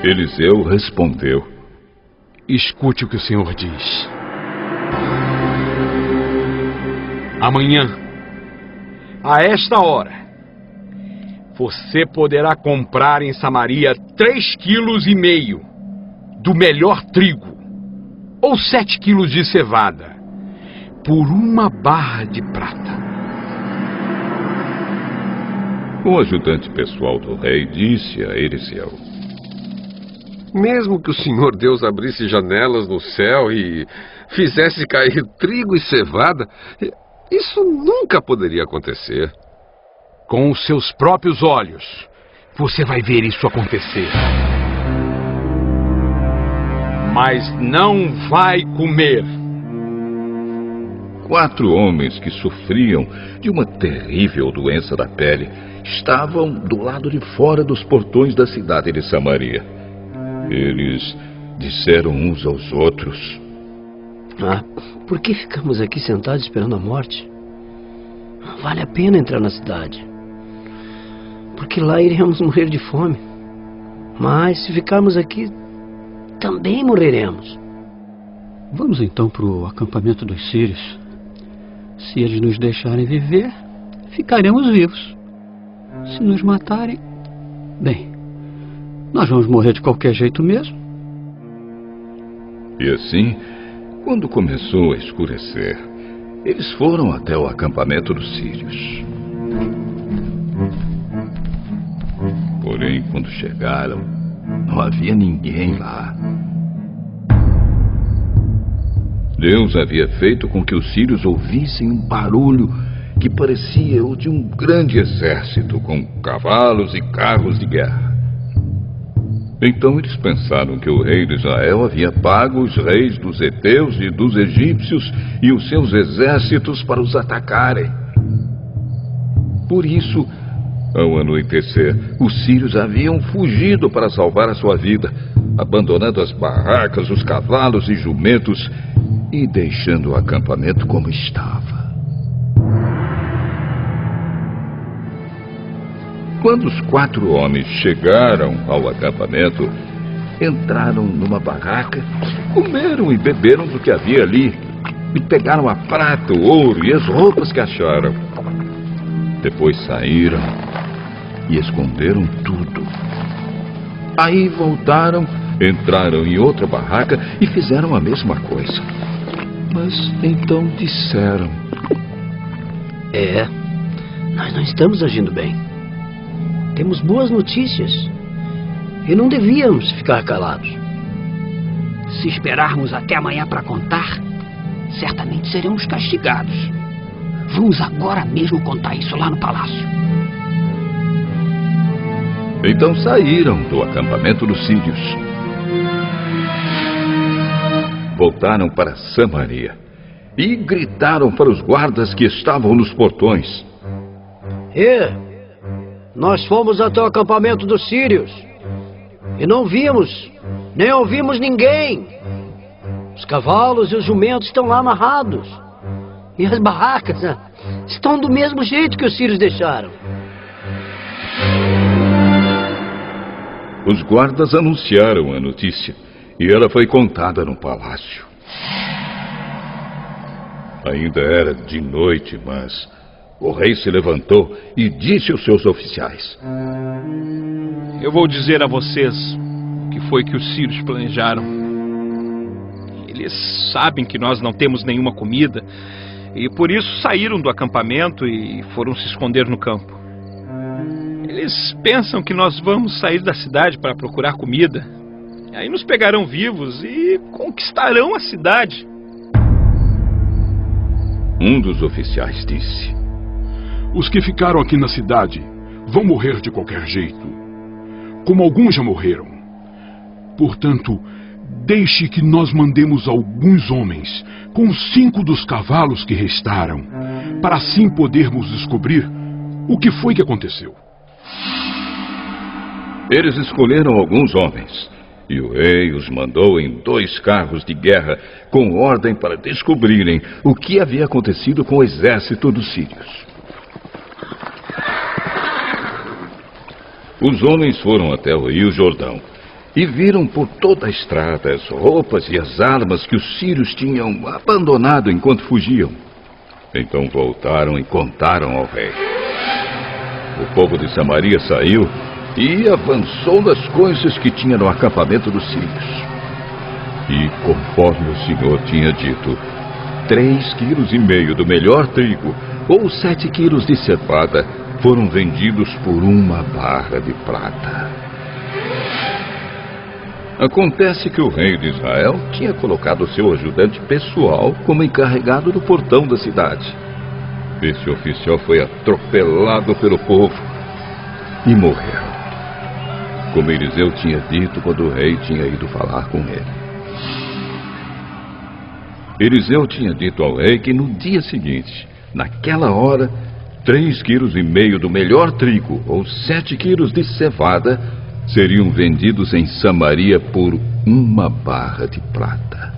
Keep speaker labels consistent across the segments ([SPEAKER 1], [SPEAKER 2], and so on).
[SPEAKER 1] Eliseu respondeu:
[SPEAKER 2] escute o que o Senhor diz. Amanhã, a esta hora, você poderá comprar em Samaria 3,5 quilos do melhor trigo, ou 7 quilos de cevada, por 1 barra de prata.
[SPEAKER 1] O ajudante pessoal do rei disse a Eliseu:
[SPEAKER 3] mesmo que o Senhor Deus abrisse janelas no céu e fizesse cair trigo e cevada, isso nunca poderia acontecer.
[SPEAKER 2] Com os seus próprios olhos, você vai ver isso acontecer. Mas não vai comer.
[SPEAKER 1] 4 homens que sofriam de uma terrível doença da pele estavam do lado de fora dos portões da cidade de Samaria. Eles disseram uns aos outros:
[SPEAKER 4] por que ficamos aqui sentados esperando a morte? Vale a pena entrar na cidade, porque lá iremos morrer de fome. Mas se ficarmos aqui, também morreremos.
[SPEAKER 5] Vamos então para o acampamento dos sírios. Se eles nos deixarem viver, ficaremos vivos. Se nos matarem, bem, nós vamos morrer de qualquer jeito mesmo.
[SPEAKER 1] E assim, quando começou a escurecer, eles foram até o acampamento dos sírios. Porém, quando chegaram, não havia ninguém lá. Deus havia feito com que os sírios ouvissem um barulho que parecia o de um grande exército com cavalos e carros de guerra. Então eles pensaram que o rei de Israel havia pago os reis dos heteus e dos egípcios e os seus exércitos para os atacarem. Por isso, ao anoitecer, os sírios haviam fugido para salvar a sua vida, abandonando as barracas, os cavalos e jumentos e deixando o acampamento como estava. Quando os 4 homens chegaram ao acampamento, entraram numa barraca, comeram e beberam do que havia ali, e pegaram a prata, o ouro e as roupas que acharam. Depois saíram e esconderam tudo. Aí voltaram, entraram em outra barraca e fizeram a mesma coisa. Mas então disseram:
[SPEAKER 4] nós não estamos agindo bem. Temos boas notícias e não devíamos ficar calados. Se esperarmos até amanhã para contar, certamente seremos castigados. Vamos agora mesmo contar isso lá no palácio.
[SPEAKER 1] Então saíram do acampamento dos sírios. Voltaram para Samaria e gritaram para os guardas que estavam nos portões:
[SPEAKER 4] nós fomos até o acampamento dos sírios e não vimos, nem ouvimos ninguém. Os cavalos e os jumentos estão lá amarrados. E as barracas estão do mesmo jeito que os sírios deixaram.
[SPEAKER 1] Os guardas anunciaram a notícia e ela foi contada no palácio. Ainda era de noite, mas o rei se levantou e disse aos seus oficiais:
[SPEAKER 6] eu vou dizer a vocês o que foi que os sírios planejaram. Eles sabem que nós não temos nenhuma comida e por isso saíram do acampamento e foram se esconder no campo. Eles pensam que nós vamos sair da cidade para procurar comida. Aí nos pegarão vivos e conquistarão a cidade.
[SPEAKER 1] Um dos oficiais disse:
[SPEAKER 2] os que ficaram aqui na cidade vão morrer de qualquer jeito, como alguns já morreram. Portanto, deixe que nós mandemos alguns homens com 5 dos cavalos que restaram, para assim podermos descobrir o que foi que aconteceu.
[SPEAKER 1] Eles escolheram alguns homens, e o rei os mandou em 2 carros de guerra, com ordem para descobrirem o que havia acontecido com o exército dos sírios. Os homens foram até o Rio Jordão e viram por toda a estrada as roupas e as armas que os sírios tinham abandonado enquanto fugiam. Então voltaram e contaram ao rei. O povo de Samaria saiu e avançou nas coisas que tinha no acampamento dos sírios. E conforme o Senhor tinha dito, 3,5 quilos do melhor trigo ou 7 quilos de cevada foram vendidos por 1 barra de prata. Acontece que o rei de Israel tinha colocado seu ajudante pessoal como encarregado do portão da cidade. Esse oficial foi atropelado pelo povo e morreu, como Eliseu tinha dito quando o rei tinha ido falar com ele. Eliseu tinha dito ao rei que no dia seguinte, naquela hora, 3,5 quilos do melhor trigo ou 7 quilos de cevada seriam vendidos em Samaria por 1 barra de prata.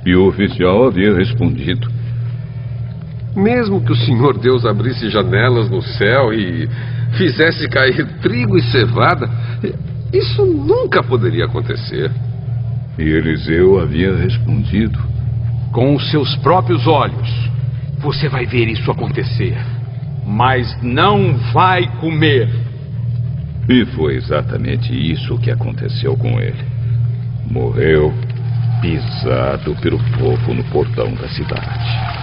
[SPEAKER 1] E o oficial havia respondido:
[SPEAKER 3] mesmo que o Senhor Deus abrisse janelas no céu e fizesse cair trigo e cevada, isso nunca poderia acontecer.
[SPEAKER 1] E Eliseu havia respondido:
[SPEAKER 7] com os seus próprios olhos você vai ver isso acontecer, mas não vai comer.
[SPEAKER 1] E foi exatamente isso que aconteceu com ele. Morreu pisado pelo povo no portão da cidade.